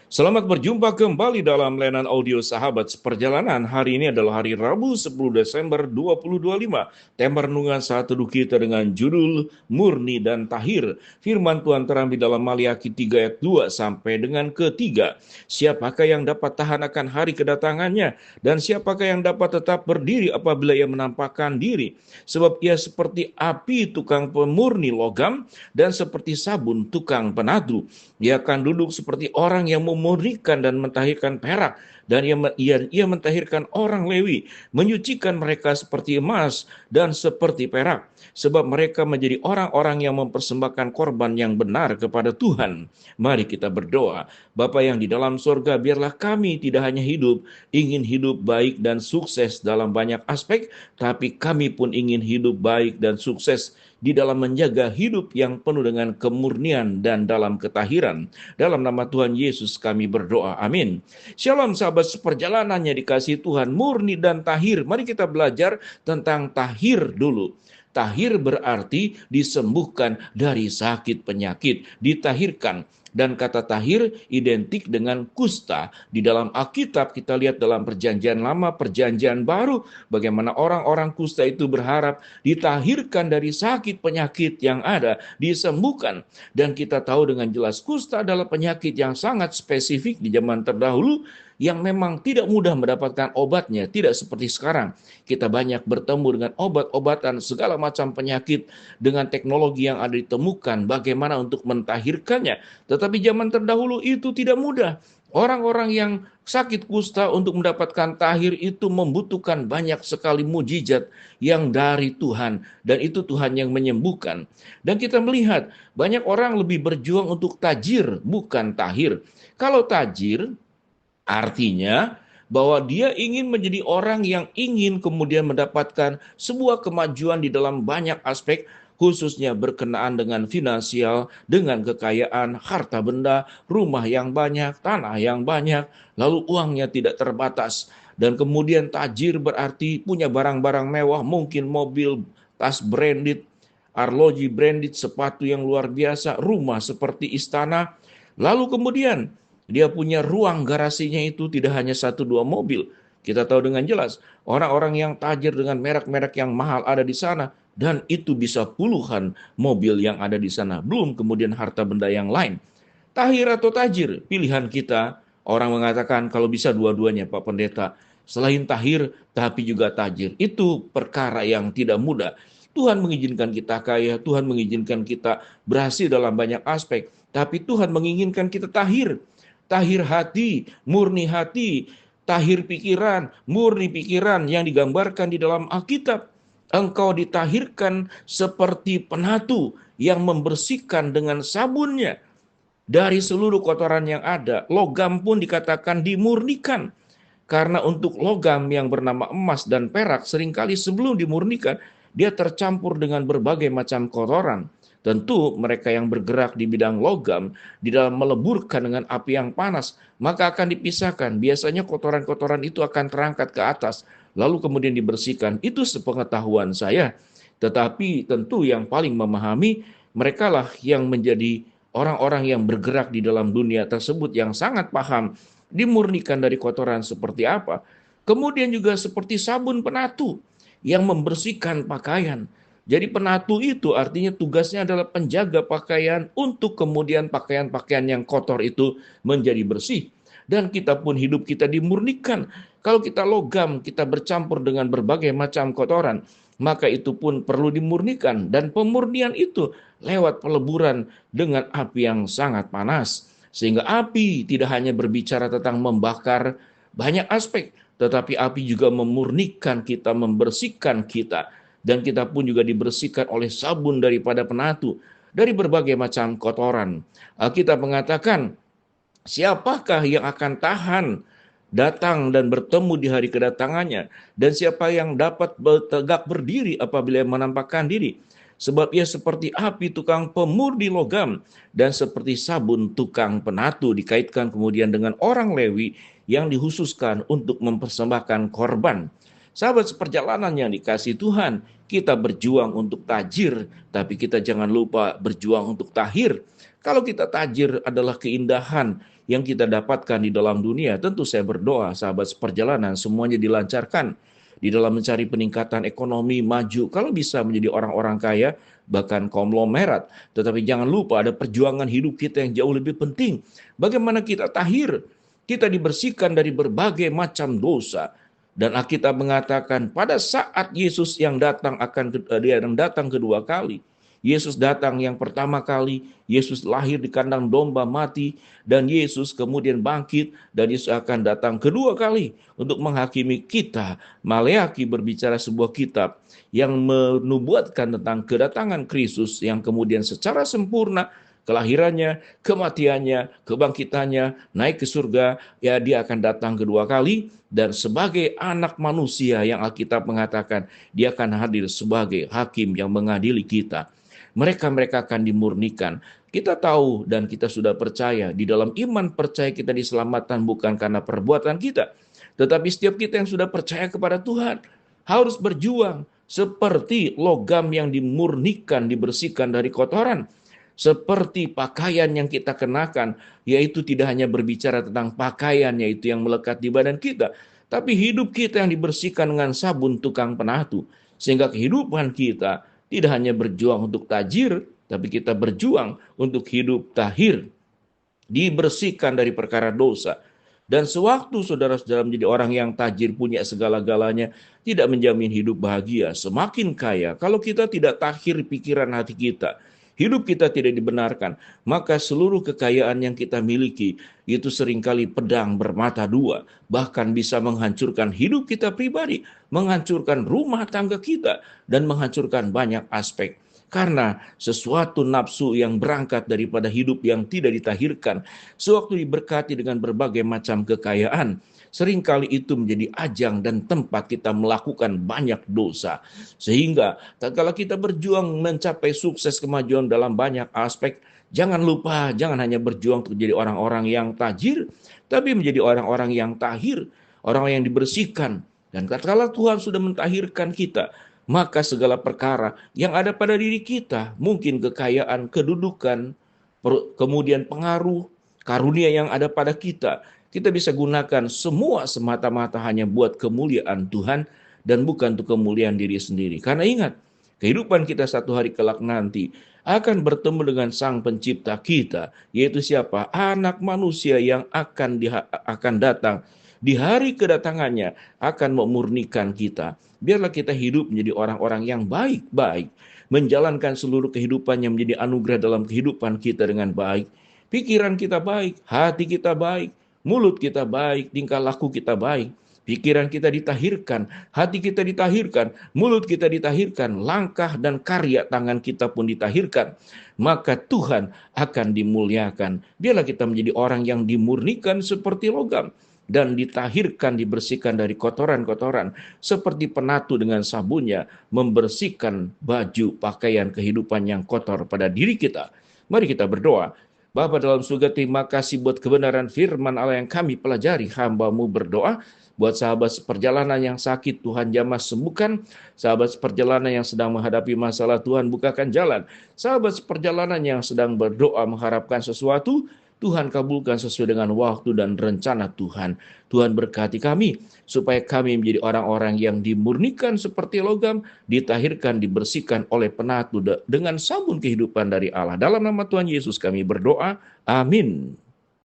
Selamat berjumpa kembali dalam layanan audio Sahabat Seperjalanan. Hari ini adalah hari Rabu 10 Desember 2025. Tema renungan saat teduh kita dengan judul Murni dan Tahir. Firman Tuhan terambil dalam Maliaki 3 ayat 2 sampai dengan ketiga. Siapakah yang dapat tahan akan hari kedatangannya? Dan siapakah yang dapat tetap berdiri apabila ia menampakkan diri? Sebab ia seperti api tukang pemurni logam dan seperti sabun tukang penadu. Ia akan duduk seperti orang yang memurnikan dan mentahirkan perak, dan ia mentahirkan orang Lewi, menyucikan mereka seperti emas dan seperti perak, sebab mereka menjadi orang-orang yang mempersembahkan korban yang benar kepada Tuhan. Mari kita berdoa. Bapa yang di dalam surga, biarlah kami tidak hanya ingin hidup baik dan sukses dalam banyak aspek, tapi kami pun ingin hidup baik dan sukses di dalam menjaga hidup yang penuh dengan kemurnian dan dalam ketahiran. Dalam nama Tuhan Yesus kami berdoa. Amin. Shalom sahabat seperjalanannya dikasihi Tuhan, murni dan tahir. Mari kita belajar tentang tahir dulu. Tahir berarti disembuhkan dari sakit penyakit, ditahirkan. Dan kata tahir identik dengan kusta. Di dalam Alkitab kita lihat dalam perjanjian lama, perjanjian baru, bagaimana orang-orang kusta itu berharap ditahirkan dari sakit penyakit yang ada, disembuhkan. Dan kita tahu dengan jelas kusta adalah penyakit yang sangat spesifik di zaman terdahulu, yang memang tidak mudah mendapatkan obatnya, tidak seperti sekarang. Kita banyak bertemu dengan obat-obatan segala macam penyakit dengan teknologi yang ada ditemukan, bagaimana untuk mentahirkannya. Tetapi zaman terdahulu itu tidak mudah. Orang-orang yang sakit kusta untuk mendapatkan tahir itu membutuhkan banyak sekali mujizat yang dari Tuhan, dan itu Tuhan yang menyembuhkan. Dan kita melihat banyak orang lebih berjuang untuk tajir, bukan tahir. Kalau tajir artinya bahwa dia ingin menjadi orang yang ingin kemudian mendapatkan sebuah kemajuan di dalam banyak aspek, khususnya berkenaan dengan finansial, dengan kekayaan, harta benda, rumah yang banyak, tanah yang banyak, lalu uangnya tidak terbatas. Dan kemudian tajir berarti punya barang-barang mewah, mungkin mobil, tas branded, arloji branded, sepatu yang luar biasa, rumah seperti istana. Lalu kemudian dia punya ruang garasinya itu tidak hanya satu dua mobil. Kita tahu dengan jelas orang-orang yang tajir dengan merek-merek yang mahal ada di sana, dan itu bisa puluhan mobil yang ada di sana. Belum kemudian harta benda yang lain. Tahir atau tajir, pilihan kita. Orang mengatakan kalau bisa dua-duanya Pak Pendeta. Selain tahir, tapi juga tajir. Itu perkara yang tidak mudah. Tuhan mengizinkan kita kaya, Tuhan mengizinkan kita berhasil dalam banyak aspek. Tapi Tuhan menginginkan kita tahir. Tahir hati, murni hati, tahir pikiran, murni pikiran yang digambarkan di dalam Alkitab. Engkau ditahirkan seperti penatu yang membersihkan dengan sabunnya dari seluruh kotoran yang ada. Logam pun dikatakan dimurnikan. Karena untuk logam yang bernama emas dan perak, seringkali sebelum dimurnikan, dia tercampur dengan berbagai macam kotoran. Tentu mereka yang bergerak di bidang logam, di dalam meleburkan dengan api yang panas, maka akan dipisahkan. Biasanya kotoran-kotoran itu akan terangkat ke atas, lalu kemudian dibersihkan. Itu sepengetahuan saya. Tetapi tentu yang paling memahami, merekalah yang menjadi orang-orang yang bergerak di dalam dunia tersebut, yang sangat paham dimurnikan dari kotoran seperti apa. Kemudian juga seperti sabun penatu yang membersihkan pakaian. Jadi penatu itu artinya tugasnya adalah penjaga pakaian untuk kemudian pakaian-pakaian yang kotor itu menjadi bersih. Dan kita pun hidup kita dimurnikan. Kalau kita logam, kita bercampur dengan berbagai macam kotoran, maka itu pun perlu dimurnikan. Dan pemurnian itu lewat peleburan dengan api yang sangat panas. Sehingga api tidak hanya berbicara tentang membakar banyak aspek, tetapi api juga memurnikan kita, membersihkan kita. Dan kita pun juga dibersihkan oleh sabun daripada penatu, dari berbagai macam kotoran. Alkitab mengatakan, siapakah yang akan tahan datang dan bertemu di hari kedatangannya? Dan siapa yang dapat tegak berdiri apabila menampakkan diri? Sebab ia seperti api tukang pemurni logam dan seperti sabun tukang penatu. Dikaitkan kemudian dengan orang Lewi yang dihususkan untuk mempersembahkan korban. Sahabat seperjalanan yang dikasihi Tuhan, kita berjuang untuk tajir, tapi kita jangan lupa berjuang untuk tahir. Kalau kita tajir adalah keindahan yang kita dapatkan di dalam dunia, tentu saya berdoa sahabat seperjalanan semuanya dilancarkan di dalam mencari peningkatan ekonomi maju. Kalau bisa menjadi orang-orang kaya, bahkan konglomerat. Tetapi jangan lupa ada perjuangan hidup kita yang jauh lebih penting. Bagaimana kita tahir? Kita dibersihkan dari berbagai macam dosa. Dan Alkitab mengatakan pada saat Yesus yang datang dia yang datang kedua kali. Yesus datang yang pertama kali, Yesus lahir di kandang domba mati, dan Yesus kemudian bangkit, dan Yesus akan datang kedua kali untuk menghakimi kita. Maleaki berbicara sebuah kitab yang menubuatkan tentang kedatangan Kristus yang kemudian secara sempurna kelahirannya, kematiannya, kebangkitannya, naik ke surga, ya dia akan datang kedua kali, dan sebagai anak manusia yang Alkitab mengatakan, dia akan hadir sebagai hakim yang mengadili kita. Mereka akan dimurnikan. Kita tahu dan kita sudah percaya, di dalam iman percaya kita diselamatkan bukan karena perbuatan kita, tetapi setiap kita yang sudah percaya kepada Tuhan, harus berjuang seperti logam yang dimurnikan, dibersihkan dari kotoran. Seperti pakaian yang kita kenakan, yaitu tidak hanya berbicara tentang pakaian, yaitu yang melekat di badan kita, tapi hidup kita yang dibersihkan dengan sabun tukang penatu. Sehingga kehidupan kita tidak hanya berjuang untuk tajir, tapi kita berjuang untuk hidup tahir, dibersihkan dari perkara dosa. Dan sewaktu saudara-saudara menjadi orang yang tajir, punya segala-galanya, tidak menjamin hidup bahagia, semakin kaya. Kalau kita tidak tahir pikiran hati kita, hidup kita tidak dibenarkan, maka seluruh kekayaan yang kita miliki itu seringkali pedang bermata dua, bahkan bisa menghancurkan hidup kita pribadi, menghancurkan rumah tangga kita, dan menghancurkan banyak aspek. Karena sesuatu nafsu yang berangkat daripada hidup yang tidak ditahirkan, sewaktu diberkati dengan berbagai macam kekayaan, seringkali itu menjadi ajang dan tempat kita melakukan banyak dosa. Sehingga tatkala kita berjuang mencapai sukses kemajuan dalam banyak aspek, jangan lupa, jangan hanya berjuang untuk menjadi orang-orang yang tajir, tapi menjadi orang-orang yang tahir, orang-orang yang dibersihkan. Dan tatkala Tuhan sudah mentahirkan kita, maka segala perkara yang ada pada diri kita, mungkin kekayaan, kedudukan, kemudian pengaruh, karunia yang ada pada kita, kita bisa gunakan semua semata-mata hanya buat kemuliaan Tuhan dan bukan untuk kemuliaan diri sendiri. Karena ingat, kehidupan kita satu hari kelak nanti akan bertemu dengan Sang Pencipta kita, yaitu siapa? Anak manusia yang akan datang. Di hari kedatangannya akan memurnikan kita. Biarlah kita hidup menjadi orang-orang yang baik-baik, menjalankan seluruh kehidupan yang menjadi anugerah dalam kehidupan kita dengan baik. Pikiran kita baik, hati kita baik, mulut kita baik, tingkah laku kita baik. Pikiran kita ditahirkan, hati kita ditahirkan, mulut kita ditahirkan, langkah dan karya tangan kita pun ditahirkan. Maka Tuhan akan dimuliakan. Biarlah kita menjadi orang yang dimurnikan seperti logam, dan ditahirkan, dibersihkan dari kotoran-kotoran, seperti penatu dengan sabunnya, membersihkan baju, pakaian, kehidupan yang kotor pada diri kita. Mari kita berdoa. Bapa dalam surga, terima kasih buat kebenaran firman Allah yang kami pelajari. Hamba-Mu berdoa, buat sahabat seperjalanan yang sakit, Tuhan jamah sembuhkan. Sahabat seperjalanan yang sedang menghadapi masalah, Tuhan bukakan jalan. Sahabat seperjalanan yang sedang berdoa mengharapkan sesuatu, Tuhan kabulkan sesuai dengan waktu dan rencana Tuhan. Tuhan berkati kami, supaya kami menjadi orang-orang yang dimurnikan seperti logam, ditahirkan, dibersihkan oleh penatu dengan sabun kehidupan dari Allah. Dalam nama Tuhan Yesus kami berdoa, amin.